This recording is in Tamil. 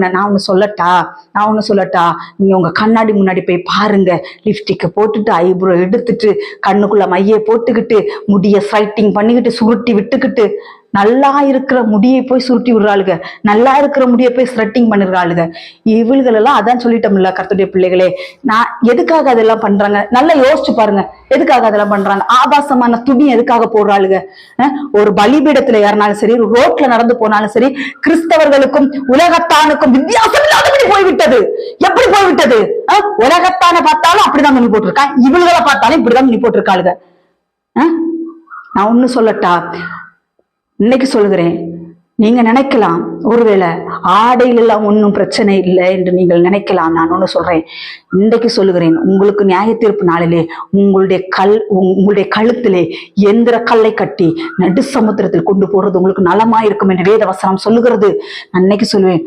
நான் ஒண்ணு சொல்லட்டா, நீங்க உங்க கண்ணாடி முன்னாடி போய் பாருங்க. லிப்ஸ்டிக்கை போட்டுட்டு, ஐப்ரோ எடுத்துட்டு, கண்ணுக்குள்ள மைய போட்டுக்கிட்டு, முடிய ஸ்ட்ரைட்டிங் பண்ணிக்கிட்டு, சுருட்டி விட்டுக்கிட்டு, நல்லா இருக்கிற முடியை போய் சுருட்டி விடுறாளுங்க, நல்லா இருக்கிற முடியை போய் ஸ்ட்ரெட்டிங் பண்ணிடுறாளுங்க. இவள்களெல்லாம் அதான் சொல்லிட்டோம்ல கர்த்தருடைய பிள்ளைகளே. நான் எதுக்காக அதெல்லாம் பண்றாங்க நல்லா யோசிச்சு பாருங்க. எதுக்காக அதெல்லாம் பண்றாங்க? ஆபாசமான துணி எதுக்காக போடுறாளுங்க? ஒரு பலிபீடத்துல ஏறினாலும் சரி, ரோட்ல நடந்து போனாலும் சரி, கிறிஸ்தவர்களுக்கும் உலகத்தானுக்கும் வித்தியாசம் இல்லாதபடி போய்விட்டது. எப்படி போய்விட்டது? உலகத்தான பார்த்தாலும் அப்படிதான் பண்ணி போட்டிருக்கான், இவள்களை பார்த்தாலும் இப்படிதான் பண்ணி போட்டிருக்காளுங்க. நான் ஒண்ணு சொல்லட்டா, இன்னைக்கு சொல்லுகிறேன், நீங்க நினைக்கலாம் ஒருவேளை ஆடையில எல்லாம் ஒன்றும் பிரச்சனை இல்லை என்று நீங்கள் நினைக்கலாம். நான் ஒண்ணு சொல்றேன், இன்றைக்கு சொல்லுகிறேன், உங்களுக்கு நியாய தீர்ப்பு நாளிலே உங்களுடைய கழுத்திலே எந்திர கல்லை கட்டி நடு சமுத்திரத்தில் கொண்டு போடுறது உங்களுக்கு நலமாயிருக்கும் என்று வேத வசனம் சொல்லுகிறது. நான் இன்னைக்கு சொல்லுவேன்,